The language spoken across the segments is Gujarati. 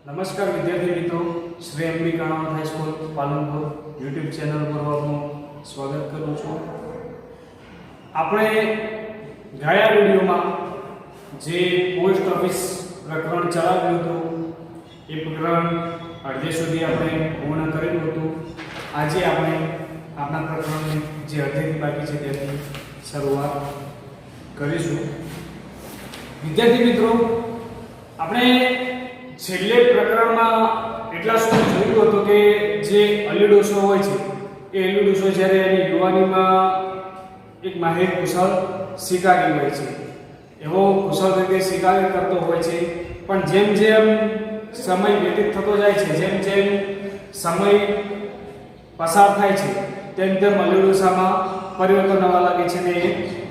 નમસ્કાર વિદ્યાર્થી મિત્રો, Shri MB Kanavat high school Palanpur YouTube channel પર આપનું સ્વાગત કરું છું. આપણે ગયા વિડીયોમાં જે પોસ્ટ ઓફિસ પ્રકરણ ચલાવ્યું હતું એ પ્રકરણ અડધે સુધી આપણે પૂર્ણ કરેલું હતું. આજે આપણે આપણા પ્રકરણની જે અડધેથી બાકી છે ત્યાંથી શરૂઆત કરીશું. વિદ્યાર્થી મિત્રો, આપણે છેલ્લે પ્રકરણમાં એટલા સુધી જોયું હતું કે જે અલીડોસો હોય છે એ અલીડોસો જ્યારે એની યુવાનીમાં એક માહિર કુશળ શિકારી હોય છે, એવો કુશળ રીતે શિકારી કરતો હોય છે. પણ જેમ જેમ સમય વ્યતીત થતો જાય છે, જેમ જેમ સમય પસાર થાય છે, તેમ તેમ અલીડોસામાં પરિવર્તન આવવા લાગે છે ને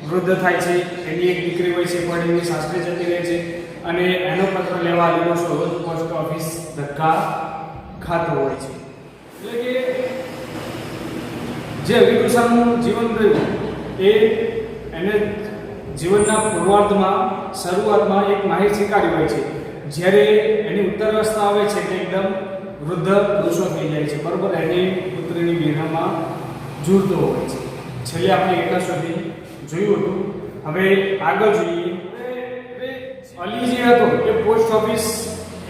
વૃદ્ધ થાય છે. એની એક દીકરી હોય છે પણ એની સાસરે જતી રહે છે અને એનો પત્ર લેવા અલીડોસો રોજ પોસ્ટ ઓફિસ ધક્કા ખાતો હોય છે. એટલે કે જે અલીડોસાનું જીવન રહ્યું એ એને જીવનના પૂર્વાર્ધમાં શરૂઆતમાં એક માહિર શિકારી હોય છે. જ્યારે એની ઉત્તરાવસ્થા આવે છે તે એકદમ વૃદ્ધ પુરુષો થઈ જાય છે, બરોબર. એની પુત્રીની વિવાહમાં જુડતો હોય છે. છેલ્લે આપણે એટલા સુધી જોયું હતું. હવે આગળ જોઈએ. અલી જે હતો એ પોસ્ટ ઓફિસ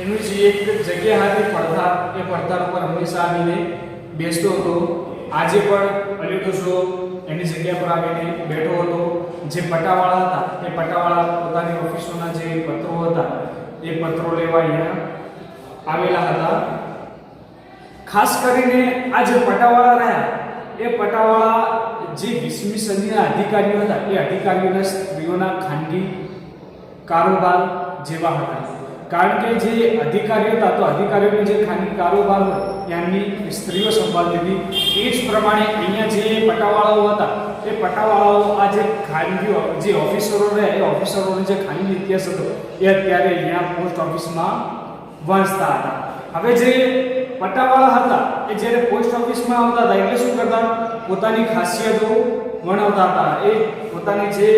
એનું જે એક જગ્યા હતી પડદાર, એ પડદાર ઉપર હંમેશા આવીને બેસતો હતો. આજે પણ અલીડોસો એની જગ્યા પર આવીને બેઠો હતો. જે પટાવાળા હતા એ પટાવાળા પોતાની ઓફિસોના જે પત્રો હતા એ પત્રો લેવા અહીંયા આવેલા હતા. ખાસ કરીને આ જે પટાવાળા રહ્યા એ પટાવાળા જે 20મી સદીના અધિકારીઓ હતા એ અધિકારીઓના સ્ત્રીઓના ખાનગી કારોબાર જેવા હતા. કારણ કે જે અધિકારીઓ હતા તો અધિકારીઓને જે ખાનગી કારોબાર હોય એમની સ્ત્રીઓ સંભાળતી હતી. એ જ પ્રમાણે અહીંયા જે પટાવાળાઓ હતા એ પટાવાળાઓ આ જે ખાનગી જે ઓફિસરો રહ્યા એ ઓફિસરોનો જે ખાનગી ઇતિહાસ હતો એ અત્યારે અહીંયા પોસ્ટ ઓફિસમાં વાંચતા હતા. હવે જે પટાવાળા હતા એ જ્યારે પોસ્ટ ઓફિસમાં આવતા હતા એટલે શું કરતા? પોતાની ખાસિયતો વર્ણવતા હતા. એ પોતાની જે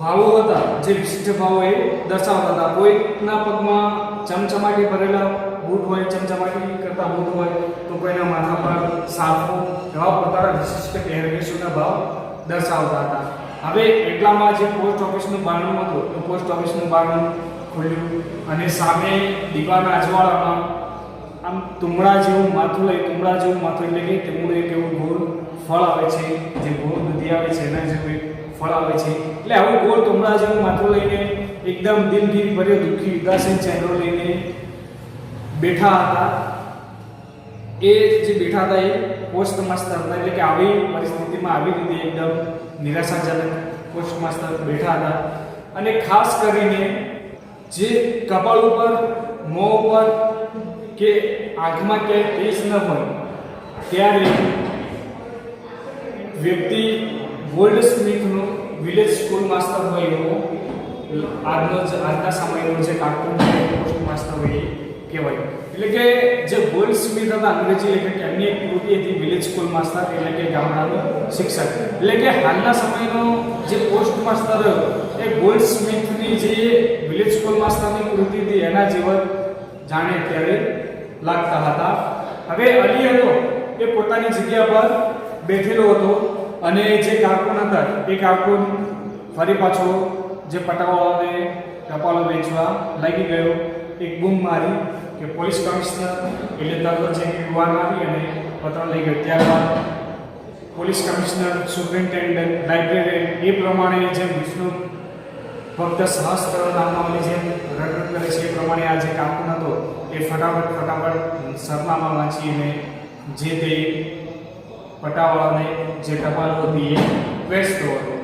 ભાવો હતા, જે વિશિષ્ટ ભાવો એ દર્શાવતા હતા. કોઈના પગમાં ચમચમાટી ભરેલા બૂટ હોય, ચમચમાટી કરતા બૂટ હોય, તો કોઈના માથા પર સાફો, એવા પોતાના વિશિષ્ટ પહેરવેશોના ભાવ દર્શાવતા હતા. હવે એટલામાં જે પોસ્ટ ઓફિસનું બારણું હતું તો પોસ્ટ ઓફિસનું બારણું ખુલ્યું અને સામે દીવાના અજવાળામાં આમ તુમડા જેવું માથું લઈ, તુમડા જેવું માથું એટલે કે તુમડું એક એવું ગોળ ફળ આવે છે, જે ગોળ દૂધી આવે છે એના જેવું ફળ આવે છે. એટલે આવું ગોળ તુમડા જેવું માથું લઈને એકદમ દિલગીર ભર્યો દુઃખી ઉદાસીન ચહેરો લઈને બેઠા હતા. એ જે બેઠા હતા એ પોસ્ટ માસ્ટર હતા. એટલે કે આવી પરિસ્થિતિમાં આવી રીતે એકદમ નિરાશાજનક પોસ્ટ માસ્ટર બેઠા હતા. અને ખાસ કરીને જે કપાળ ઉપર, મોં ઉપર કે આંખમાં ક્યાંય તેજ ન હોય ત્યારે વ્યક્તિ ગોલ્ડ સ્મિથનો વિલેજ સ્કૂલ માસ્ટર હોય એવો આજના સમયનો જે કાર્ટૂન પોસ્ટ માસ્ટર હોય એ કહેવાય. એટલે કે જે ગોલ્ડ સ્મિથ હતા અંગ્રેજી લેખક, એમની એક કૃતિ હતી વિલેજ સ્કૂલ માસ્ટર, એટલે કે ગામડાનો શિક્ષક. એટલે કે હાલના સમયનો જે પોસ્ટ માસ્ટર હતો એ ગોલ્ડ સ્મિથની જે વિલેજ સ્કૂલ માસ્ટરની કૃતિ હતી એના જેવા જાણે ત્યારે લાગતા હતા. હવે અલી હતો એ પોતાની જગ્યા પર બેઠેલો હતો અને જે કારકુન હતા એ કારકુન ફરી પાછો જે પટાવાળાને ટપાલો વેચવા લાગી ગયો. એક બૂમ મારી કે પોલીસ કમિશનર, એટલે તરત જે યુવાન આવી અને પત્ર લઈ ગયો. ત્યારબાદ પોલીસ કમિશનર, સુપ્રિન્ટેન્ડન્ટ, લાઇબ્રેરિયન એ પ્રમાણે જેમ વિષ્ણુ ફક્ત સહસ્ત્ર નામની જેમ રટરટ કરે છે એ પ્રમાણે આ જે કારકુન હતો એ ફટાફટ સરનામા વાંચીને જે તે પટાવાળાને જે ટપાલ હતી એ વેચતો હતો.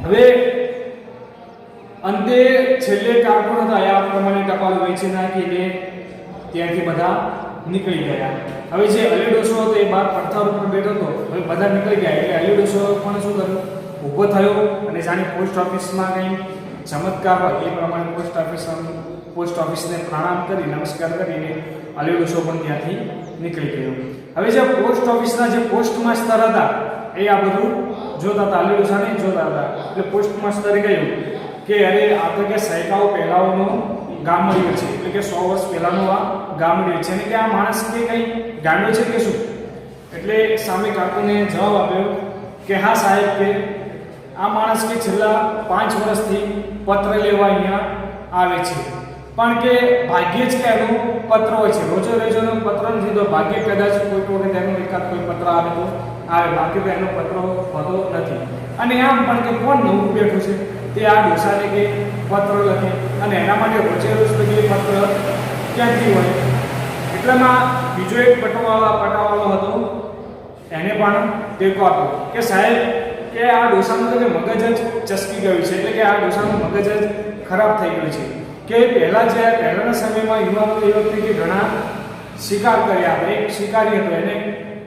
હવે અંતે છેલ્લે કારકુન હતા આ પ્રમાણે ટપાલ વેચી નાખીને ત્યાંથી બધા નીકળી ગયા. હવે જે અલીડોસો હતો એ બહાર પડથાર ઉપર બેઠો હતો. હવે બધા નીકળી ગયા એટલે અલીડોસો પણ શું કર્યું? ઊભો થયો અને જાણે પોસ્ટ ઓફિસમાં કંઈ ચમત્કાર હોય એ પ્રમાણે પોસ્ટ ઓફિસને પ્રણામ કરી નમસ્કાર કરીને અલીડોસો પણ ત્યાંથી નીકળી ગયો. હવે જે પોસ્ટ ઓફિસના જે પોસ્ટ માસ્ટર હતા એ આ બધું જોતા હતા, અલીડોસાને જોતા હતા. એટલે પોસ્ટ માસ્ટરે કહ્યું કે અરે આ તો કે સૈકાઓ પહેલાઓનો ગામડિયો છે, એટલે કે 100 વર્ષ પહેલાનો આ ગામડિયો છે. અને કે આ માણસ કે કઈ ગાંડો છે કે શું? એટલે સામે કાકુને જવાબ આપ્યો કે હા સાહેબ, કે આ માણસ કે છેલ્લા 5 વર્ષથી પત્ર લેવા અહીંયા આવે છે, પણ કે ભાગ્યે જ કે એનો પત્ર હોય છે, રોજો રોજનો પત્ર નથી, તો ભાગ્ય કદાચ કોઈ વખત એનો એકાદ કોઈ પત્ર આવે તો આવે, બાકી તો એનો પત્ર હોતો નથી. અને આમ પણ કે કોણ નવું બેઠું છે તે આ ડોસાને કે પત્ર લખે, અને એના માટે રોજે રોજ તો એ પત્ર ક્યાંથી હોય. એટલામાં બીજો એક પટાવાળો હતો, એને પણ ટેકો આપ્યો કે સાહેબ, કે આ ડોસાનું તો કે મગજ જ ચસકી ગયું છે, એટલે કે આ ડોસાનું મગજ જ ખરાબ થઈ ગયું છે. કે પહેલાના સમયમાં યુવાનો એ વખતે કે ઘણા શિકાર કર્યા હતા, એક શિકારી હતો, એને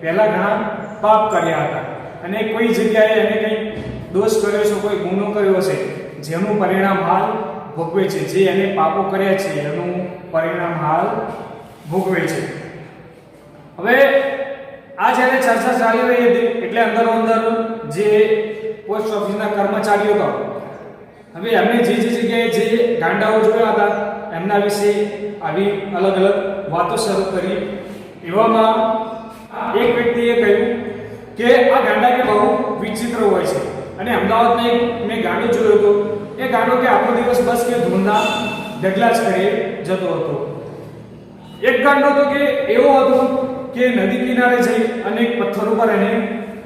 પહેલા ઘણા પાપ કર્યા હતા, અને કોઈ જગ્યાએ એને કંઈ દોષ કર્યો છે, કોઈ ગુનો કર્યો હશે, જેનું પરિણામ હાલ ભોગવે છે, જે એને પાપો કર્યા છે એનું પરિણામ હાલ ભોગવે છે. હવે આ જ્યારે ચર્ચા ચાલી રહી હતી એટલે અંદરો અંદર જે પોસ્ટ ઓફિસના કર્મચારીઓ હતા, હવે એમને જે જગ્યાએ જે ગાંડાઓ જોયા હતા એમના વિશે આવી અલગ અલગ વાતો શરૂ કરી. એવામાં એક વ્યક્તિએ કહ્યું કે આ ગાંડા કે બહુ વિચિત્ર હોય છે, અને અમદાવાદમાં મેં ગાંડો જોયો હતો, એ ગાંડો કે આખો દિવસ બસ કે ધૂળના ઢગલા જ કરી જતો હતો. એક ગાંડો તો કે એવો હતો કે નદી કિનારે જઈ અને પથ્થર ઉપર એને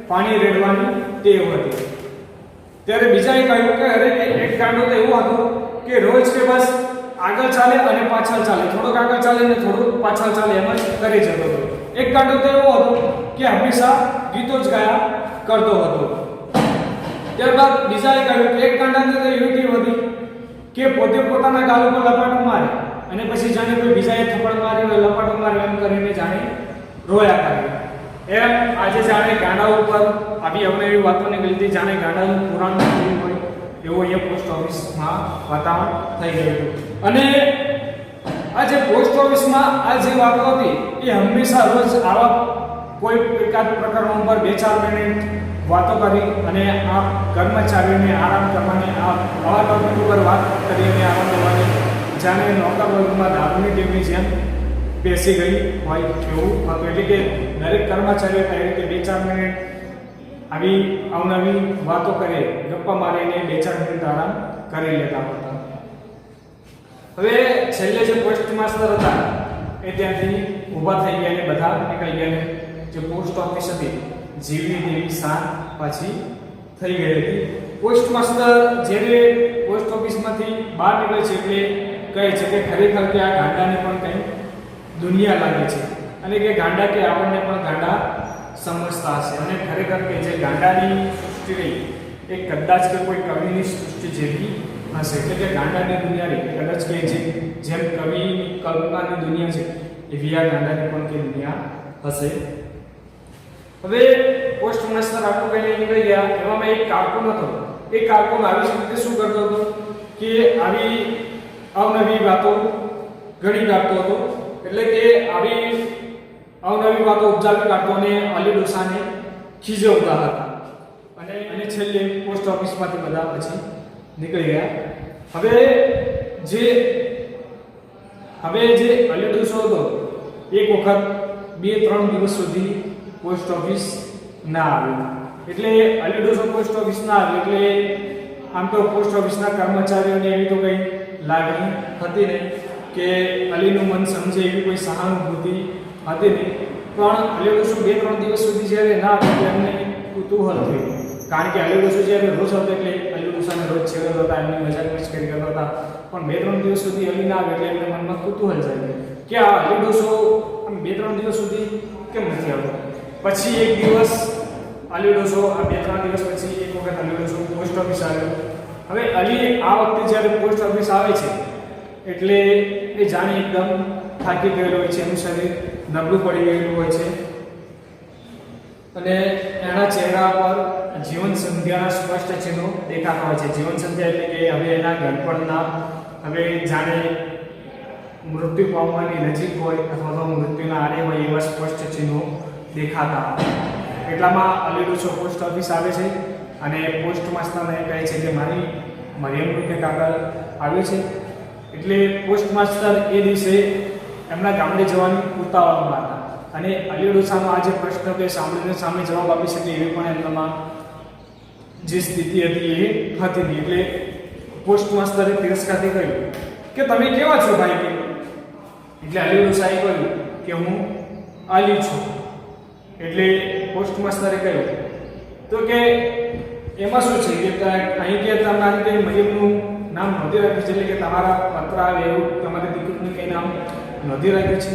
પાણી રેડવાની ટેવ હતી. ત્યારે બીજાએ કહ્યું કે અરે એક ગાંડો તો એવો હતો કે રોજ કે બસ આગળ ચાલે અને પાછળ ચાલે, થોડોક આગળ ચાલે અને થોડુંક પાછળ ચાલે, એમ જ કરી જતો હતો. એક ગાંડો તો એવો હતો કે હંમેશા ગીતો જ ગાયા કરતો હતો. ત્યારબાદ બીજાએ કહ્યું કે એક ગાંડાને તો એવી ટેવ હતી કે પોતે પોતાના ગાલ ઉપર લપાટો મારે અને પછી જાણે કોઈ બીજાએ થપ્પડ માર્યો હોય, લપાટો માર્યો એમ કરીને જાણે રોયા કરે. એમ આજે જાણે ગાંડા ઉપર આવી અવનવી વાતો નીકળી, જાણે ગાંડાનું પુરાણ નીકળ્યું હોય એવું અહીંયા પોસ્ટ ઓફિસમાં વાતાવરણ થઈ ગયું હતું. અને આ જે પોસ્ટ ઓફિસમાં આ જે વાતો હતી એ હંમેશા રોજ આવા કોઈ એકાદ પ્રકરણ ઉપર 2-4 મિનિટ વાતો કરી અને આ કર્મચારીઓને આરામ કરવાની, આવા ટોપિક ઉપર વાત કરીને આરામ કરવાની, જાણે નોકર વર્ગમાં દારૂની ટેવની જેમ બેસી ગઈ હોય એવું હતું. એટલે કે દરેક કર્મચારીઓ કહે કે 2-4 મિનિટ આવી અવનવી વાતો કરે, ગપ્પા મારીને 2-4 મિનિટ આરામ કરી લેતા હતા. હવે છેલ્લે જે પોસ્ટ માસ્ટર હતા એ ત્યાંથી ઊભા થઈ ગયા અને બધા નીકળી ગયા. જે પોસ્ટ ઓફિસ હતી જીવની દેવી શાન પાછી થઈ ગઈ હતી. પોસ્ટ માસ્ટર જ્યારે પોસ્ટ ઓફિસમાંથી બહાર નીકળે છે એટલે કહે છે કે ખરેખર કે આ ગાંડાને પણ કંઈ દુનિયા લાગે છે, અને કે ગાંડા કે આપણને પણ ગાંડા સમજતા હશે, અને ખરેખર કે જે ગાંડાની સૃષ્ટિ રહી એ કદાચ કે કોઈ કવિની સૃષ્ટિ જેવી હશે. એટલે કે ગાંડાની દુનિયા રહી કદાચ કે જેમ કવિની કલ્પનાની દુનિયા છે એવી આ ગાંડાની પણ કે દુનિયા હશે. હવે પોસ્ટ માસ્ટર આટલું કહીને નીકળી ગયા. એવામાં એક કારકુન હતો. એ કારકુન આવી રીતે શું કરતો હતો કે આવી અવનવી વાતો ઘણી કાઢતો હતો. એટલે કે આવી અવનવી વાતો ઉપજાવી કાઢતો અને અલી ડોસાને ખીજવતા હતા. અને છેલ્લે પોસ્ટ ઓફિસમાંથી બધા પછી નીકળી ગયા. હવે જે અલી ડોસો હતો એક વખત 2-3 દિવસ સુધી પોસ્ટ ઓફિસ ના આવ્યો. એટલે અલી ડોસો પોસ્ટ ઓફિસ ના આવ્યો એટલે આમ તો પોસ્ટ ઓફિસના કર્મચારીઓને એવી તો કંઈ લાગણી હતી નહીં કે અલીનું મન સમજે એવી કોઈ સહાનુભૂતિ હતી નહીં. પણ અલી ડોસો 2-3 દિવસ સુધી જ્યારે ના આવ્યો ત્યારે એમને કુતૂહલ થયું, કારણ કે અલી ડોસો જ્યારે રોજ હતો એટલે અલી ડોસાને રોજ છેડતા હતા, એમની મજાક મસ્કરી કરતા હતા. પણ 2-3 દિવસ સુધી અલી ના આવે એટલે એમને મનમાં કુતૂહલ જાય કે આ અલી ડોસો 2-3 દિવસ સુધી કેમ નથી આવતો. પછી એક દિવસ અલી ડોસો, આ 2-3 દિવસ પછી એક વખત અલી ડોસો પોસ્ટ ઓફિસ આવ્યો. હવે અલી આ વખતે જ્યારે પોસ્ટ ઓફિસ આવે છે એટલે એ જાણે એકદમ થાકી ગયેલો હોય છે, એનું શરીર નબળું પડી ગયેલું હોય છે, અને એના ચહેરા પર જીવન સંધ્યાના સ્પષ્ટ ચિહ્નો દેખાતા હોય છે. જીવન સંધ્યા એટલે કે હવે એના ગણપણના હવે જાણે મૃત્યુ પામવાની નજીક હોય અથવા તો મૃત્યુના આરે હોય એવા સ્પષ્ટ ચિહ્નો દેખાતા. એટલામાં અલી ડોસો પોસ્ટ ઓફિસ આવે છે અને પોસ્ટ માસ્ટરને કહે છે કે મારી મરિયમનું કે કાગળ આવ્યું છે. એટલે પોસ્ટ માસ્ટર એ દિવસે એમના ગામડે જવાની ઉતાવળમાં હતા અને અલી ડોસાનો આ જે પ્રશ્ન કે સાંભળીને સામે જવાબ આપી શકે એવી પણ એમનામાં જે સ્થિતિ હતી એ હતી નહીં. એટલે પોસ્ટ માસ્ટરે તિરસ્કારથી કહ્યું કે તમે કેવા છો ભાઈ કે? એટલે અલી ડોસાએ કહ્યું કે હું અલી છું. એટલે પોસ્ટ માસ્ટરે કહ્યું તો કે એમાં શું છે કે અહીં કે તમારે કંઈ મરિયમનું નામ નોંધી રાખ્યું છે, એટલે કે તમારા પત્ર આવે એવું તમારી દીકરીનું કંઈ નામ નોંધી રાખ્યું છે?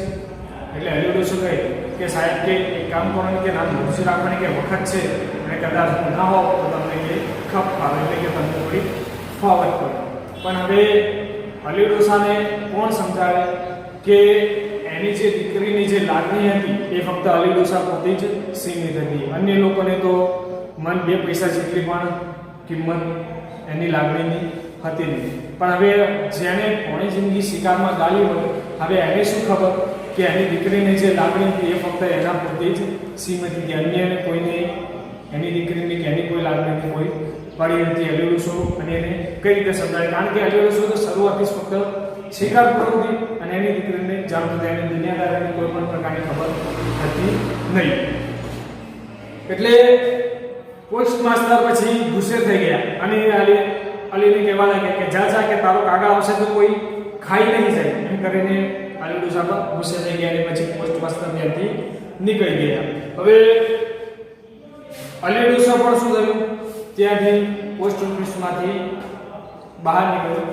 એટલે અલી ડોસો કહે કે સાહેબ કે એક કામ કરવાનું કે નામ નોંધી રાખવાની કે વખત છે અને કદાચ ના હોવ તો તમને કે ખપ ફાવે, એટલે કે તમને થોડી ફાવટ પડે. પણ હવે અલી ડોસાને કોણ સમજાવે કે એની જે દીકરીની જે લાગણી હતી એ ફક્ત અલી ડોસા પોતે જ સીમિત હતી. અન્ય લોકોને તો મન 2 પૈસા જેટલી પણ કિંમત એની લાગણીની હતી નહીં. પણ હવે જેને પોણી જિંદગી શિકારમાં ગાળી હોય, હવે એને શું ખબર કે એની દીકરીની જે લાગણી હતી એ ફક્ત એના પોતે જ સીમિત હતી. અન્ય કોઈને એની દીકરીની કે એની કોઈ લાગણીની કોઈ પડી નથી. અલી ડોસો અને એને કઈ રીતે સમજાય? કારણ કે અલી ડોસો તો શરૂઆતથી જ ફક્ત શિકાર પ્રવૃત્તિ અને એની દીકરીને જાણતો હતો, એની દુનિયાદારીની કોઈ પણ પ્રકારની ખબર હતી નહીં. એટલે પોસ્ટ માસ્ટર પછી ગુસ્સે થઈ ગયા અને અલીને કહેવા લાગ્યા કે જા જા કે તારો કાગળ આવશે તો કોઈ ખાઈ નહીં જાય, એમ કરીને અલી ડોસા પર ગુસ્સે થઈ ગયા અને પછી પોસ્ટ માસ્ટર ત્યાંથી નીકળી ગયા. હવે અલી ડોસા પણ શું થયું, ત્યાંથી પોસ્ટ ઓફિસમાંથી બહાર નીકળ્યો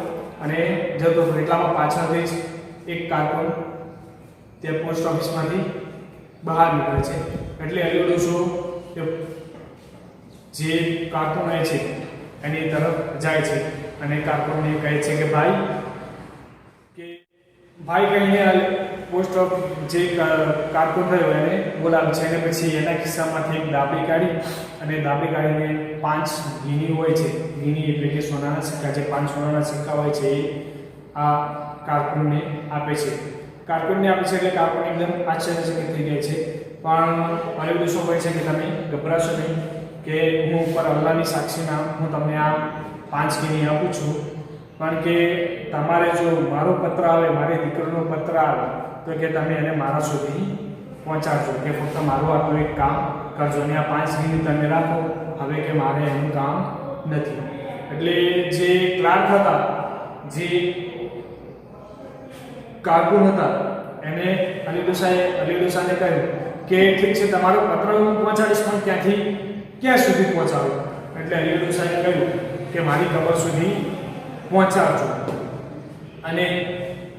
અને જતો હતો. એટલામાં પાછળથી જ એક કાર્ટૂન ત્યાં પોસ્ટ ઓફિસમાંથી બહાર નીકળે છે. એટલે અલી ડોસો જે કાર્ટૂન હોય છે એની તરફ જાય છે અને કાર્ટૂનને કહે છે કે ભાઈ કહીને પોસ્ટ ઓફિસ જે કાર્ટૂન થયો એને બોલાવે છે અને પછી એના ખિસ્સામાંથી એક દાબડી કાઢી અને દાબડી કાઢીને 5 ગીની હોય છે, ગીની એટલે કે સોનાના સિક્કા, જે 5 સોનાના સિક્કા હોય છે એ આ કાર્ટૂનને આપે છે. કાર્ટૂનને આપે છે એટલે કાર્ટૂન એકદમ આશ્ચર્યચકિત થઈ જાય છે. પણ અલી ડોસો કહે છે કે તમે ગભરાશો નહીં, કે હું ઉપર અલ્લાહની સાક્ષીના હું તમને આ 5 ગીની આપું છું, પણ કે તમારે જો મારો પત્ર આવે, મારી દીકરીનો પત્ર આવે તો કે તમે એને મારા સુધી પહોંચાડજો, કે ફક્ત મારું આટલું એક કામ કરજો અને આ 5 ગીની તમે રાખો, હવે કે મારે એનું કામ નથી. એટલે જે ક્લાર્ક હતા, જે કાર્ટૂન હતા, એને અલી ડોસાને કહ્યું કે ઠીક છે તમારો પત્ર હું પહોંચાડીશ, પણ ક્યાં સુધી પહોંચાડું? એટલે અલી ડોસાએ કહ્યું કે મારી ખબર સુધી પહોંચાડજો. અને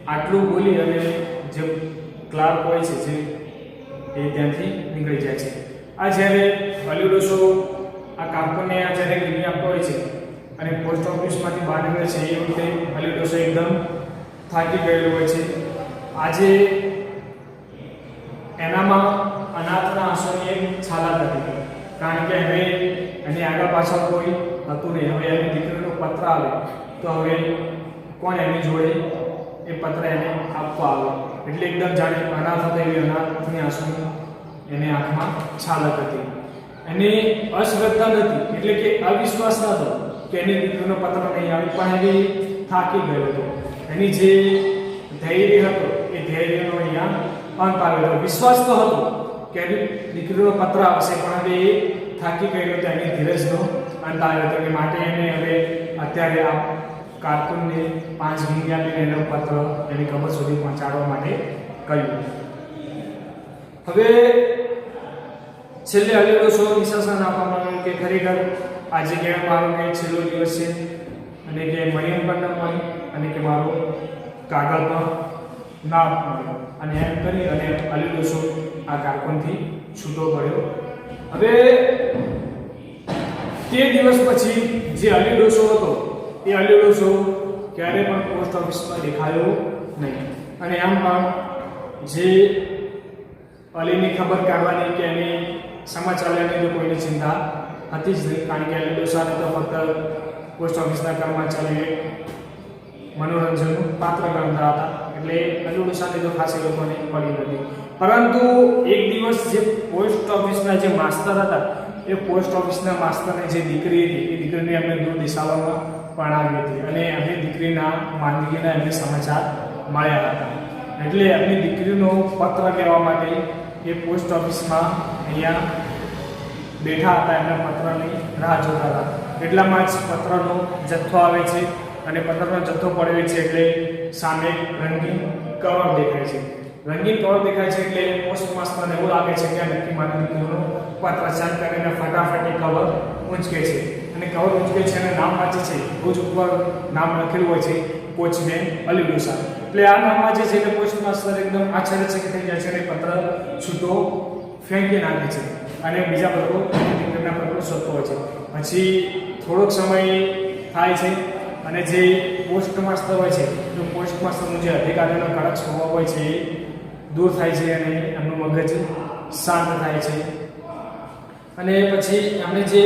આટલું બોલી અને જે ક્લાર્ક હોય છે જે એ ત્યાંથી નીકળી જાય છે. આ જ્યારે અલી ડોસો આ કાર્ટૂનને જ્યારે ગીની આપતો હોય છે અને પોસ્ટ ઓફિસમાંથી બહાર નીકળે છે એ વખતે અલી ડોસો એકદમ થાકી ગયેલો હોય છે. આજે એનામાં અનાથના આંસુની એક છાલા હતી, કારણ કે હવે એની આગળ પાછળ કોઈ હતું નહીં. હવે એની દીકરીનો પત્ર આવે તો હવે કોણ એની જોડે એ પત્ર એને આપવા આવે? એટલે એકદમ જાણે અનાથ હતો એવી અનાથની આંસુની એને આંખમાં છાલક હતી. એને અશ્રદ્ધા નથી, એટલે કે અવિશ્વાસ નહોતો કે એની દીકરીનો પત્ર નહીં આવે, પણ એ થાકી ગયો હતો. એની જે ધૈર્ય હતો એ ધૈર્યનો અહીંયા અંત આવેલો. વિશ્વાસ તો હતો કે એની દીકરીનો પત્ર આવશે, પણ હવે એ થાકી ગયેલો હતો, એની ધીરજનો અંત આવ્યો હતો. એટલે માટે એને હવે અત્યારે આ કાર્ટૂનને 5 ગીની આપીને એનો પત્ર એની ખબર સુધી પહોંચાડવા માટે કહ્યું. હવે છેલ્લે અલી ડોસો નિશાસન આપવામાં આવ્યું કે ખરેખર આજે કે મારો કે છેલ્લો દિવસ છે અને કે મરિયમ પણ ન મળી અને કે મારો કાગળ પણ ના મળ્યો, અને એમ કરી અને અલી ડોસો આ કાર્ટૂનથી છૂટો પડ્યો. હવે તે દિવસ પછી જે અલી ડોસો હતો એ અલી ડોસો ક્યારે પણ પોસ્ટ ઓફિસમાં દેખાયો નહીં. અને આમ પણ જે અલીની ખબર કાઢવાની કે એની સમાચાર લેવાની તો કોઈની ચિંતા હતી જ નહીં, કારણ કે અલી ડોસાને તો ફક્ત પોસ્ટ ઓફિસના કર્મચારીએ મનોરંજનનું પાત્ર ગણતા હતા. એટલે અલી ડોસાને તો ખાસ એ લોકોને પડી નથી. પરંતુ એક દિવસ જે પોસ્ટ ઓફિસના જે માસ્તર હતા એ પોસ્ટ ઓફિસના માસ્તરની જે દીકરી હતી એ દીકરીને એમને દૂર દિશાઓમાં પરણાવી હતી અને એમની દીકરીના માંદગીના એમને સમાચાર મળ્યા હતા. એટલે એમની દીકરીનો પત્ર લેવા માટે એ પોસ્ટ ઓફિસમાં અહીંયા બેઠા હતા, એમના પત્રની રાહ જોતા હતા. એટલામાં જ પત્રનો જથ્થો આવે છે અને પત્રનો જથ્થો પડ્યો છે એટલે સામે રંગીન કવર દેખાય છે. રંગીન કવર દેખાય છે એટલે પોસ્ટ માસ્ટરને એવું લાગે છે કે નક્કી મારી દીકરીનો પત્ર ચાલ કરીને ફટાફટ એ કવર ઊંચકે છે અને કવર ઊંચકે છે અને નામ વાંચે છે. રોજ ઉપર નામ લખેલું હોય છે કોચમેન અલી ડોસા. એટલે આ નામ વાંચે છે એટલે પોસ્ટ માસ્ટર એકદમ આશ્ચર્યચકિત થઈ જાય છે અને પત્ર છૂટો ફેંકી નાખે છે અને બીજા પત્રો દીકરીના પત્રો શોધતો હોય છે. પછી થોડોક સમય થાય છે અને જે પોસ્ટ માસ્ટર હોય છે તો પોસ્ટ માસ્ટરનું જે અધિકારીનો કડક સ્વભાવ હોય છે એ દૂર થાય છે અને એમનું મગજ શાંત થાય છે. અને પછી એમણે જે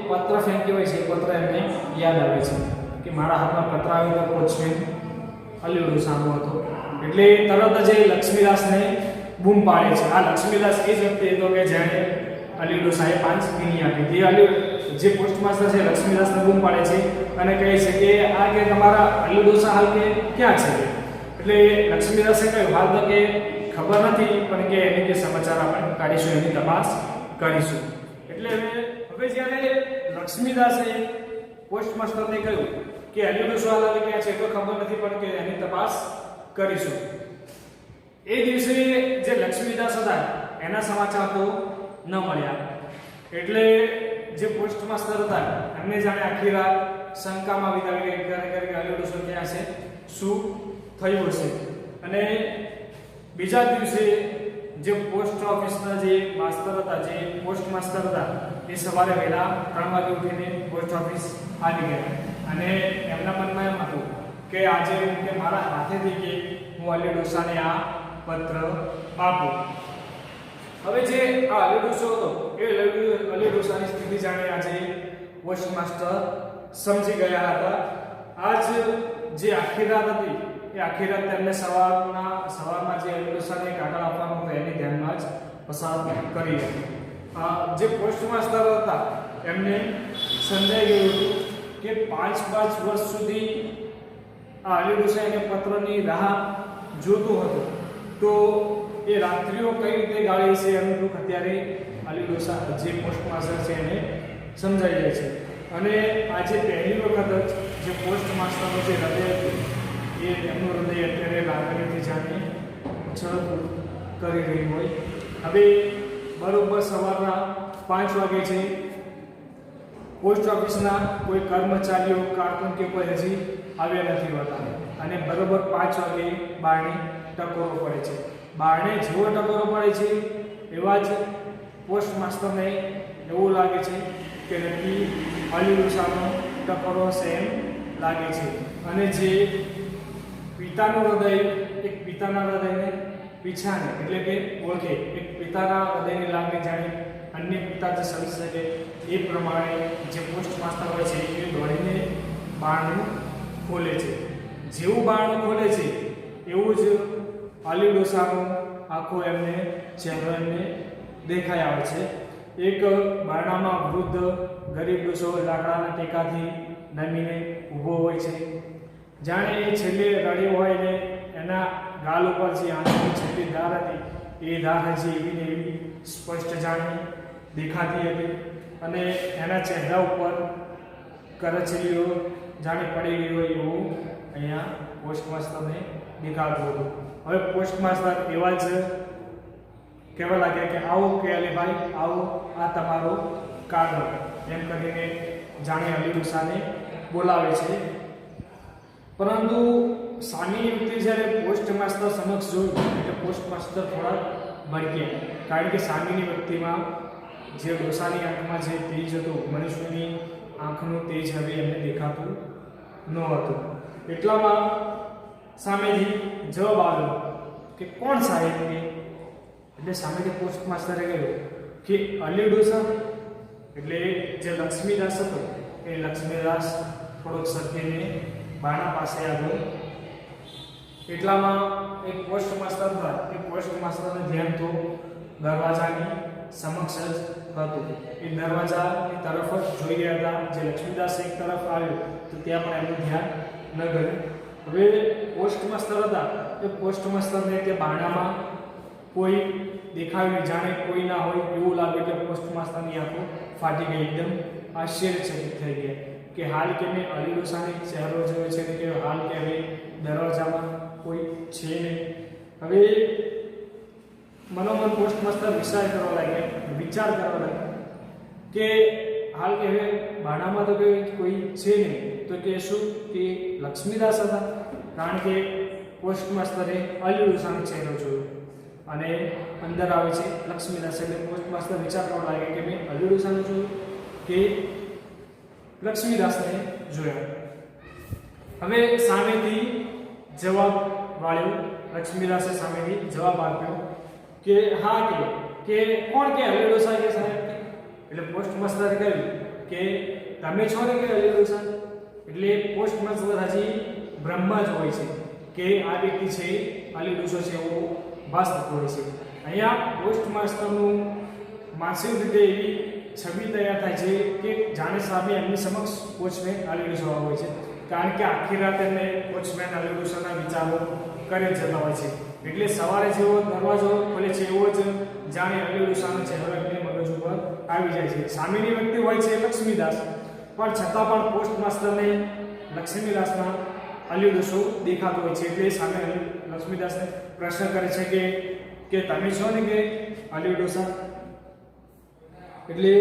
પત્ર ફેંક્યો હોય છે એ પત્ર એમને યાદ આવે છે કે મારા હાથમાં પત્ર આવ્યો તો કોચમેન અલી ડોસાનો હતો. એટલે તરત જ લક્ષ્મીદાસને બૂમ પાડે છે. આ લક્ષ્મીદાસ એ જ વ્યક્તિ હતો કે જેણે અલી ડોસાએ 5 ગીની આપી હતી. જે પોસ્ટ માસ્ટર છે લક્ષ્મીદાસને બૂમ પાડે છે અને કહે છે કે આ કે તમારા અલી ડોસા હાલ કે ક્યાં છે? એટલે લક્ષ્મીદાસે કહ્યું હાલ તો કે ખબર નથી, પણ કે એની જે સમાચાર આપણે કાઢીશું, એની તપાસ કરીશું. એટલે હવે જ્યારે લક્ષ્મીદાસે પોસ્ટ માસ્ટરને કહ્યું કે અલી ડોસા હાલ ક્યાં છે તો ખબર નથી, પણ કે એની તપાસ કરીશું. એ દિવસે જે લક્ષ્મીદાસ હતા એના સમાચાર તો ન મળ્યા. એટલે જે પોસ્ટ માસ્ટર હતા એમને જાણે આખી રાત શંકામાં વિતાવી કે અલી ડોસા ક્યાં છે, શું થયું હશે. અને બીજા દિવસે જે પોસ્ટ ઓફિસના જે માસ્ટર હતા, જે પોસ્ટ માસ્ટર હતા, એ સવારે વહેલા 3 વાગે ઉઠીને પોસ્ટ ઓફિસ આવી ગયા અને એમના મનમાં એમ હતું કે આજે કે મારા હાથેથી કે હું અલી ડોસાને આ પત્ર આપું. હવે જે આ અલી ડોસો હતો એ અલી ડોસાની સ્થિતિ જાણે આજે પોસ્ટ માસ્ટર સમજી ગયા હતા. આજ જે આખી રાત હતી એ આખી રાત તેમને સવારમાં જે અલી ડોસાને કાગળ આપવાનો હતો એની ધ્યાનમાં જ પસાર કરી હતી. જે પોસ્ટ માસ્ટર હતા એમને સમજાઈ ગયું કે 5 વર્ષ સુધી આ અલી ડોસા એને પત્રની રાહ જોતું હતું, તો એ રાત્રિઓ કઈ રીતે ગાળી છે એનું દુઃખ અત્યારે અલી ડોસા જે પોસ્ટ માસ્ટર છે એને સમજાઈ જાય છે. અને આજે પહેલી વખત જે પોસ્ટ માસ્ટરનું જે હૃદય હતું એ એમનું હૃદય અત્યારે લાગણીથી જાણે ઉછળ કરી રહ્યું હોય. હવે બરોબર સવારના 5 વાગે છે. પોસ્ટ ઓફિસના કોઈ કર્મચારીઓ કારકુન કે કોઈ હજી આવ્યા નથી હોતા અને બરોબર 5 વાગે બારણે ટકોરો પડે છે. બારણે જેવો ટકોરો પડે છે એવા જ પોસ્ટ માસ્ટરને એવું લાગે છે કે નક્કી અલી ડોસાનો ટકોરો હશે એમ લાગે છે. અને જે પિતાનું હૃદય એક પિતાના હૃદયને પીછાને એટલે કે ઓળખે, એક પિતાના હૃદયની લાગણી જાણે અન્ય પિતા જે સમજી શકે એ પ્રમાણે જે પોસ્ટ માસ્ટર હોય છે એ દોડીને બારણું ખોલે છે. જેવું બારણું ખોલે છે એવું જ અલી ડોસાનો આખો એમને ચહેરો એમને દેખાઈ આવે છે. એક બારણામાં વૃદ્ધ ગરીબ ડોસો લાકડાના ટેકાથી નમીને ઊભો હોય છે. જાણે એ છેલ્લે રડ્યો હોય ને એના ગાલ ઉપર જે આંખની છેલ્લી ધાર હતી એ ધાર હજી એવી ને એવી સ્પષ્ટ જાણે દેખાતી હતી અને એના ચહેરા ઉપર કરચલીઓ જાણે પડી ગઈ હોય એવું અહીંયા પોસ્ટ માસ્ટરને દેખાતું હતું. હવે પોસ્ટ માસ્ટર એવા જ કહેવા લાગ્યા કે આવો કે અલીભાઈ આવો, આ તમારો કાગળ એમ કરીને જાણે અલી ડોસાને બોલાવે છે. પરંતુ સામેની વ્યક્તિ જ્યારે પોસ્ટ માસ્ટર સમક્ષ જોયું એટલે પોસ્ટ માસ્ટર થોડા ભડક્યા, કારણ કે સામેની વ્યક્તિમાં જે ડોસાની આંખમાં જે તેજ હતું મનુષ્યની આંખનું તેજ હવે એમને દેખાતું ન હતું. એટલામાં સામેથી જવાબ આવ્યો કે કોણ સાહેબ કે? એટલે સામેથી પોસ્ટ માસ્ટરે કહ્યું કે અલી ડોસા. એટલે જે લક્ષ્મીદાસ હતો એ લક્ષ્મીદાસ થોડોક સરખીને બારણા પાસે આવ્યો. એટલામાં એક પોસ્ટ માસ્ટર હતા, એ પોસ્ટ માસ્ટરનું ધ્યાન તો દરવાજાની સમક્ષ જ હતું. એ દરવાજાની તરફ જ જોઈ રહ્યા હતા. જે લક્ષ્મીદાસ એક તરફ આવ્યો તો ત્યાં પણ એમનું ધ્યાન ન ગયું. હવે પોસ્ટ માસ્ટર હતા એ પોસ્ટ માસ્ટરને તે બારણામાં કોઈ દેખાયું નહીં, જાણે કોઈ ના હોય એવું લાગે. એટલે પોસ્ટ માસ્ટરની આંખો ફાટી ગઈ, એકદમ આશ્ચર્યચકિત થઈ ગયા કે હાલ કે મેં અલી ડોસાને ચહેરો જોયો છે કે હાલ કે હવે દરવાજામાં કોઈ છે નહીં. હવે મનોમન પોસ્ટ માસ્ટર વિચાર કરવા લાગ્યા કે હાલ કે હવે બારણામાં તો કોઈ છે નહીં, તો કે શું કે લક્ષ્મીદાસ હતા? કારણ કે પોસ્ટ માસ્ટરે અલી ડોસાનો ચહેરો જોયો અને અંદર આવે છે લક્ષ્મીદાસ. એટલે પોસ્ટ માસ્ટર વિચાર કરવા લાગે કે મેં અલી ડોસાને જોયું કે લક્ષ્મીદાસને જોયા. હવે સામેથી જવાબ વાળ્યો, લક્ષ્મીદાસે સામેથી જવાબ આપ્યો કે હા કે કોણ કે અલી ડોસા કે સાહેબ? એટલે પોસ્ટ માસ્ટરે કહ્યું કે તમે છો ને કે અલી ડોસા? એટલે પોસ્ટ માસ્ટર હજી બ્રહ્મા જ હોય છે કે આ વ્યક્તિ છે અલી ડોસો છે એવો ભાસ થતો હોય છે. અહીંયા પોસ્ટ માસ્ટરનું માનસિક રીતે એવી છબી તૈયાર થાય છે કે જાણે સામે એમની સમક્ષ વોચમેન અલી ડોસો હોય છે. કારણ કે આખી રાત એમને વોચમેન અલી ડોસોના વિચારો કરે જતા હોય છે. એટલે સવારે જેવો દરવાજો ખોલે છે એવો જ જાણે અલી ડોસાનો ચહેરો એમને મગજ ઉપર આવી જાય છે. સામેની વ્યક્તિ હોય છે લક્ષ્મીદાસ, પણ છતાં પણ પોસ્ટ માસ્ટરને લક્ષ્મીદાસના અલી ડોસો દેખાતો હોય છે. એટલે સામે લક્ષ્મીદાસને પ્રશ્ન કરે છે કે તમે છો ને કે અલી ડોસા? એટલે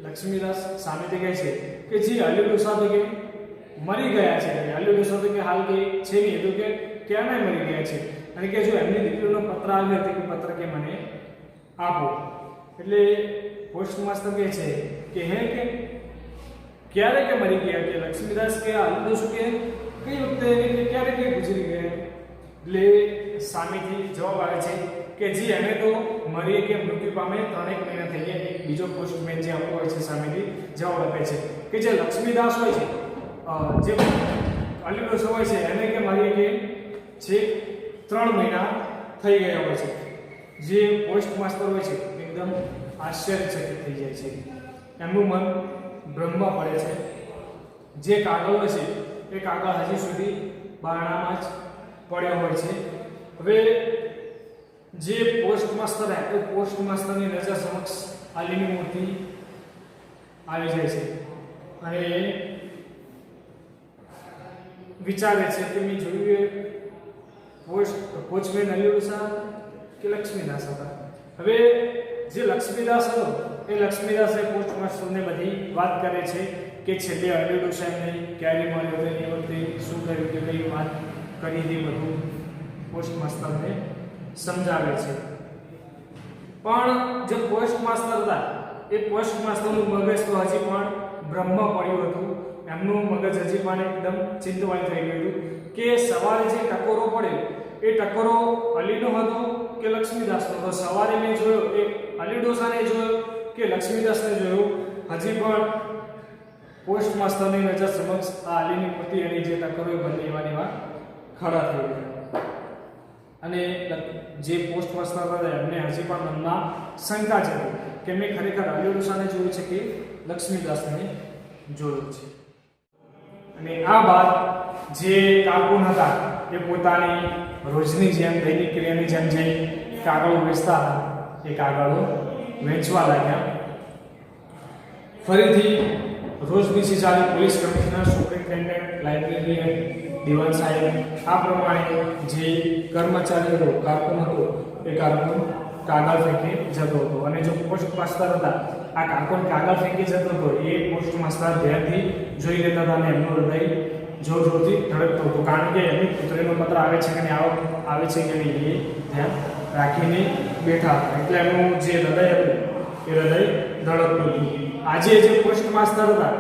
લક્ષ્મીદાસ સામેથી કહે છે કે જી અલી ડોસા તો કે મરી ગયા છે. અલી ડોસા તો કે હાલ કે છે નહીં, તો કે ક્યાંના મરી ગયા છે. અને કે જો એમની દીકરીનો પત્ર આવ્યો હતો કે પત્ર કે મને આપો. એટલે પોસ્ટ માસ્ટર કહે છે કે હે કે ક્યારે કે મરી ગયા? કે લક્ષ્મીદાસ કે અલી ડોસો કે કઈ વખતે કે ક્યારે કે ગુજરી ગયા? એટલે સામેથી જવાબ આવે છે કે જી એને તો મરી કે મૃત્યુ પામે 3 મહિના થઈ ગયા. એક બીજો પોસ્ટમેન જે આવતો હોય છે સામેથી જવાબ આપે છે કે જે લક્ષ્મીદાસ હોય છે, જે અલી ડોસો હોય છે, એને કે મરી કે છે 3 મહિના થઈ ગયા હોય છે. જે પોસ્ટ માસ્ટર હોય છે એકદમ આશ્ચર્યચકિત થઈ જાય છે. એમનું મન બ્રહ્મા પડે છે. જે કાગળ હોય છે એ કાગળ હજી સુધી બારણામાં જ પડ્યો હોય છે. હવે જે પોસ્ટ માસ્ટર એ પોસ્ટ માસ્ટરની નજર સમક્ષ અલીની મૂર્તિ આવી જાય છે અને વિચારે છે કે મેં જોયું પોસ્ટમેન અલી ડોસા કે લક્ષ્મીદાસ હતા. હવે જે લક્ષ્મીદાસ હતો એ લક્ષ્મીદાસે પોસ્ટ માસ્ટરને બધી વાત કરે છે કે છેલ્લે અલી ડોસા એમને ક્યારે મળ્યો હતો, એ વખતે શું કર્યું, કે કઈ વાત કરી હતી, બધું પોસ્ટ માસ્ટરને સમજાવે છે. પણ જે પોસ્ટ માસ્ટર હતા એ પોસ્ટ માસ્ટરનું મગજ તો હજી પણ બ્રહ્મ પડ્યું હતું. એમનું મગજ હજી પણ એકદમ ચિંતવાળી થઈ ગયું હતું કે સવારે જે ટકોરો પડ્યો એ ટકોરો અલીનો હતો કે લક્ષ્મીદાસનો હતો. સવારે મેં જોયો એ અલી ડોસાને જોયો કે લક્ષ્મીદાસને જોયો. હજી પણ પોસ્ટ માસ્ટરની નજર સમક્ષ આ અલીની મૂર્તિ અને જે ટકોરો એ બંને એવા એવા ખડા થઈ ગયા. અને જે પોસ્ટ માસ્ટર હતા એમને હજી પણ મનમાં શંકા છે કે મેં ખરેખર અલી ડોસાને જોયું છે કે લક્ષ્મીદાસને જોયું છે. અને આ બાદ જે કારકુન હતા એ પોતાની રોજની જેમ દૈનિક ક્રિયાની જેમ જે કાગળો વેચતા હતા એ કાગળો વેચવા લાગ્યા. ફરીથી રોજ બીજી ચાલી પોલીસ કમિશનર, સુપ્રિન્ટેન્ડન્ટ, લાઇબ્રેરિયન, દિવાન સાહેબ આ પ્રમાણે જે કર્મચારી હતો, કારકુન હતો, એ કારકુન કાગળ ફેંકી જતો હતો. અને જો પોસ્ટ માસ્ટર હતા આ કારકુન કાગળ ફેંકી જતો હતો એ પોસ્ટ માસ્ટર ધ્યાનથી જોઈ લેતા હતા અને એમનું હૃદય જોર જોરથી ધડકતું હતું. કારણ કે એમની પુત્રીનો પત્ર આવે છે કે નહીં આવે છે કે નહીં એ ધ્યાન રાખીને બેઠા હતા. એટલે એમનું જે હૃદય હતું એ હૃદય ધડકતું હતું. આજે જે પોસ્ટ માસ્ટર હતા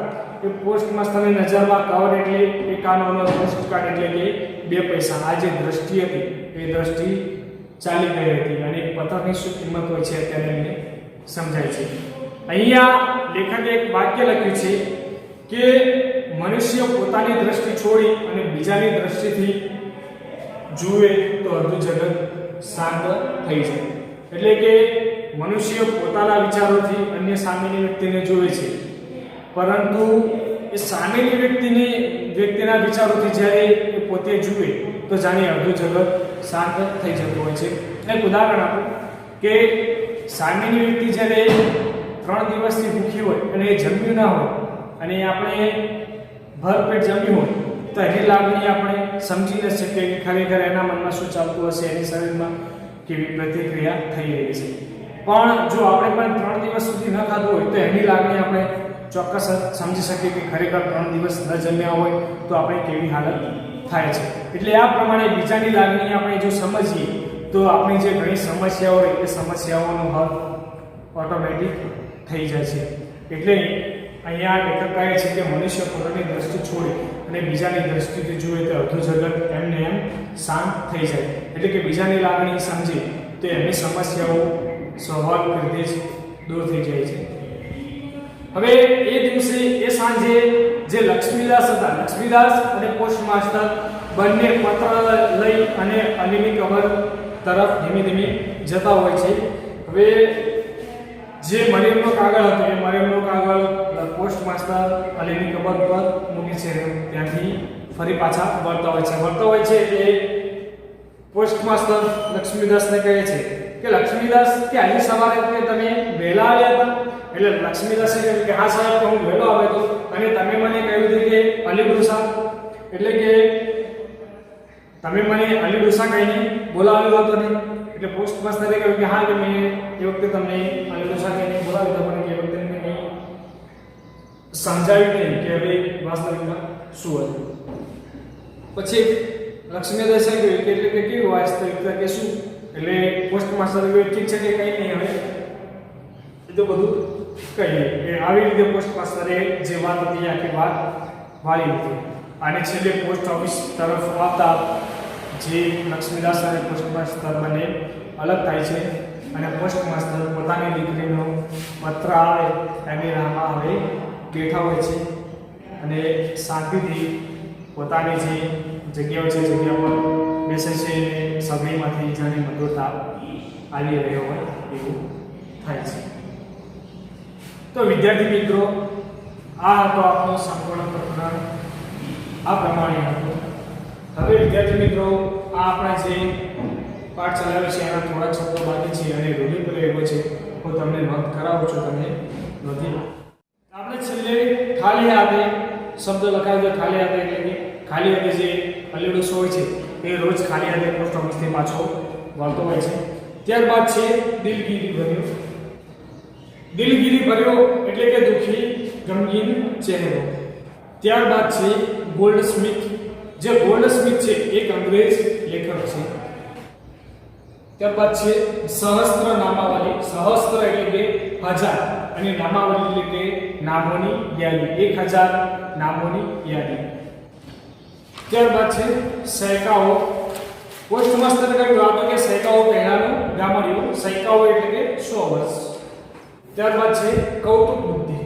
એ પોસ્ટ માસ્ટરની નજરમાં કવર એટલે એ કાનોનો પોસ્ટ કાર્ડ એટલે કે 2 પૈસા. આ જે દ્રષ્ટિ હતી એ દ્રષ્ટિ ચાલી ગઈ હતી અને પત્રની શું કિંમત હોય છે અત્યારે એમને સમજાય છે. અહીંયા લેખકે એક વાક્ય લખ્યું છે કે મનુષ્ય પોતાની દ્રષ્ટિ છોડી અને બીજાની દ્રષ્ટિથી જુએ તો અડધું જગત શાંત થઈ જાય. એટલે કે મનુષ્ય પોતાના વિચારોથી અન્ય સામેની વ્યક્તિને જુએ છે, પરંતુ એ સામેની વ્યક્તિના વિચારોથી જ્યારે એ પોતે જુએ તો જાણે અડધું જગત શાંત થઈ જતું હોય છે. એક ઉદાહરણ આપું કે સામેની વ્યક્તિ જ્યારે 3 દિવસથી ભૂખી હોય અને એ જમ્યું ના હોય અને આપણે ભરપેટ જમ્યું હોય તો એની લાગણી આપણે સમજી ન શકીએ કે ખરેખર એના મનમાં શું ચાલતું હશે, એની શરીરમાં કેવી પ્રતિક્રિયા થઈ રહી છે. પણ જો આપણે પણ 3 દિવસ સુધી ન ખાધું હોય તો એની લાગણી આપણે ચોક્કસ સમજી શકીએ કે ખરેખર 3 દિવસ ન જમ્યા હોય તો આપણે કેવી હાલત થાય છે. એટલે આ પ્રમાણે બીજાની લાગણી આપણે જો સમજીએ તો આપણી જે ઘણી સમસ્યાઓ હોય એ સમસ્યાઓનો હલ ઓટોમેટિક થઈ જાય છે. એટલે અહીંયા લેખક કહે છે કે મનુષ્ય પોતાની દ્રષ્ટિ છોડે અને બીજાની દ્રષ્ટિથી જુએ તો અડધું જગત એમને એમ શાંત થઈ જાય. એટલે કે બીજાની લાગણી સમજે તો એમની સમસ્યાઓ સ્વાભાવિક રીતે જ દૂર થઈ જાય છે. હવે એ દિવસે એ સાંજે જે લક્ષ્મીદાસ હતા, લક્ષ્મીદાસ અને પોસ્ટ માસ્ટર બંને પત્ર લઈ અને અલીની કબર તરફ ધીમે ધીમે જતા હોય છે. હવે જે મરિયમનો કાગળ હતો એ મરિયમનો કાગળ પોસ્ટ માસ્ટર અલીની કબર પર મૂકી છે, ત્યાંથી ફરી પાછા વળતા હોય છે. એટલે પોસ્ટ માસ્ટર લક્ષ્મીદાસને કહે છે કે લક્ષ્મીદાસ કે આજે સવારે કે તમે વહેલા આવ્યા હતા? એટલે લક્ષ્મીદાસે કહ્યું કે હા સાહેબ, હું વહેલો આવ્યો હતો અને તમે મને કહ્યું હતું કે અલી ડોસા, એટલે કે તમે મને અલી ડોસા કહીને બોલાવ્યો હતો ને? એટલે પોસ્ટ માસ્ટરે કહ્યું કે હા, કે મેં એ વખતે તમને અલી ડોસા કહીને બોલાવ્યો હતો, પણ એ વખતે મેં કંઈ સમજાવ્યું નહીં કે હવે વાસ્તવિકમાં શું હતું. પછી લક્ષ્મીદાસે કહ્યું કે એટલે કે કેવું વાસ્તવિકતા કે શું? એટલે પોસ્ટ માસ્ટરે કહ્યું ઠીક છે કે કંઈ નહીં, હવે એ તો બધું કહીએ. આવી રીતે પોસ્ટ માસ્ટરે જે વાત હતી આખી વાત વાળી હતી. અને છેલ્લે પોસ્ટ ઓફિસ તરફ આવતા જે લક્ષ્મીદાસ અને પોસ્ટ માસ્ટર બંને અલગ થાય છે અને પોસ્ટ માસ્ટર પોતાની દીકરીનો પત્ર આવે એની રાહમાં હવે બેઠા હોય છે અને શાંતિથી પોતાની જે જગ્યાઓ છે જગ્યા પર બેસે છે અને સમયમાંથી જાણે મધુરતા આવી રહ્યો હોય એવું થાય છે. તો વિદ્યાર્થી મિત્રો, આ હતો આપણો સંપૂર્ણ પ્રકરણ, આ પ્રમાણે હતું. હવે વિદ્યાર્થી મિત્રો, આ આપણા જે પાઠ ચલાવ્યો છે એના થોડા શબ્દો બાકી છે અને રૂઢિપ્રયોગો છે, હું તમને નોંધ કરાવું છું, તમે નોંધી લો. આપણે છેલ્લે ખાલી હાથે શબ્દ લખાવ્યો. ખાલી હાથે એટલે કે ખાલી હાથે જે અલી ડોસો હોય છે એ રોજ ખાલી હાથે પોસ્ટ ઓફિસથી પાછો વળતો હોય છે. ત્યારબાદ છે દિલગીરી ભર્યો. દિલગીરી ભર્યો એટલે કે દુઃખી ગમગીન ચહેરો. ત્યારબાદ છે ગોલ્ડસ્મિથ. જે ગોલ્ડસ્મિથ છે એક અંગ્રેજ લેખક છે. ત્યારબાદ છે સહસ્ત્ર નામાવલી. સહસ્ત્ર એટલે કે 1000 અને નામાવલી એટલે કે નામોની યાદી, 1000 નામોની યાદી. ત્યારબાદ છે સૈકાઓ. પોસ્ટ માસ્ટર કહ્યું આ તો કે સૈકાઓ પહેલાનું ગામડિયું, સૈકાઓ એટલે કે 100 વર્ષ. ત્યારબાદ છે કૌતુક બુદ્ધિ.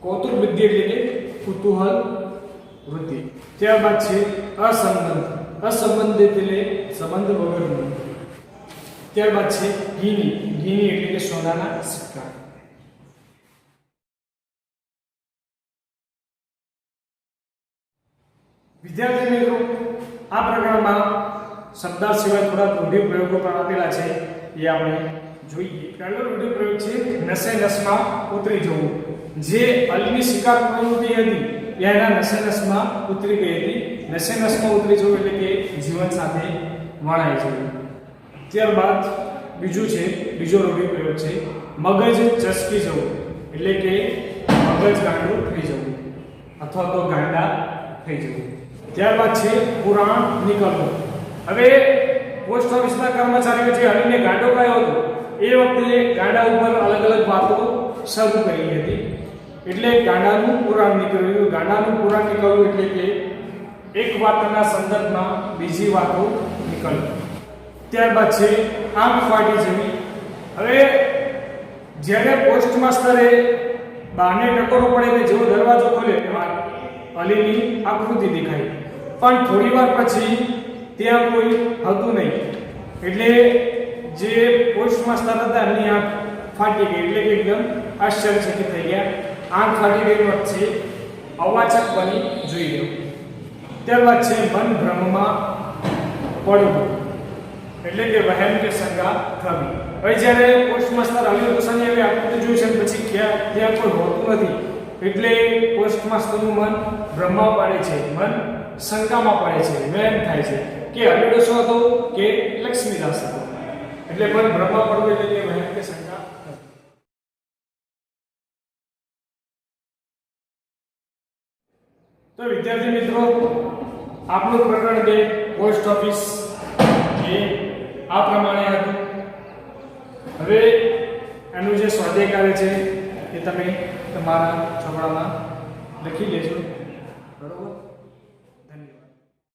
કૌતુક બુદ્ધિ એટલે કે કુતૂહલ વૃત્તિ. ત્યારબાદ છે અસંબંધ. અસંબંધિત એટલે સંબંધ વગરનું. ત્યારબાદ છે ગીની. ગીની એટલે કે સોનાના સિક્કા. વિદ્યાર્થી મિત્રો, આ પ્રકરણમાં શબ્દાર્થ સિવાય થોડા રૂઢિપ્રયોગો પણ આપેલા છે, એ આપણે જોઈએ. પહેલો રૂઢિપ્રયોગ છે નસે નસમાં ઉતરી જવું. જે અલીની શિકાર પ્રવૃત્તિ હતી એના નસે નસમાં ઉતરી ગઈ હતી. નસે નસમાં ઉતરી જવું એટલે કે જીવન સાથે વણાઈ જવું. ત્યારબાદ બીજો રૂઢિપ્રયોગ છે મગજ ચસકી જવું, એટલે કે મગજ ગાંડું થઈ જવું અથવા તો ગાંડા થઈ જવું. ત્યારબાદ છે પુરાણ નીકળવું. હવે પોસ્ટ ઓફિસના કર્મચારીઓ જે અલીને ગાંડો કહ્યો હતો એ વખતે ગાંડા ઉપર અલગ અલગ વાતો શરૂ કરી હતી, એટલે ગાંડાનું પુરાણ નીકળ્યું. ગાંડાનું પુરાણ નીકળવું એટલે કે એક વાતના સંદર્ભમાં બીજી વાતો નીકળવી. ત્યારબાદ છે આંખ ફાટી જવી. હવે જ્યારે પોસ્ટ માસ્ટરે બહારને ટકોરો પડે કે જેવો દરવાજો ખોલે એમાં અલીની આકૃતિ દેખાઈ, પણ થોડી વાર પછી ત્યાં કોઈ હતું નહીં. એટલે જે પોસ્ટ માસ્ટર હતા એમની આંખ ફાટી ગઈ, એટલે કે એકદમ આશ્ચર્યચકિત થઈ ગયા. આંખ ફાટી ગઈ વચ્ચે અવાચક બની જોઈ રહ્યો. ત્યારબાદ છે મન ભ્રમમાં પડવું, એટલે કે વહેમ કે શંકા થવી. હવે જ્યારે પોસ્ટ માસ્ટર આવ્યો તો શનિ હવે આકૃતિ જોઈ છે પછી ત્યાં કોઈ હોતું નથી, એટલે પોસ્ટ માસ્ટરનું મન ભ્રમમાં પડે છે, મન શંકામાં પડે છે, વહેમ થાય છે કે હવેડો શું હતો કે લક્ષ્મીદાસ હતો. એટલે મન ભ્રમમાં પડવું એટલે કે વહેમ કે શંકા. તો વિદ્યાર્થી મિત્રો, આપણું પ્રકરણ 2 પોસ્ટ ઓફિસ એ આ પ્રમાણે હતું. હવે એનું જે સ્વાધ્યાય કાર્ય છે એ તમે તમારા ચોપડામાં લખી લેજો.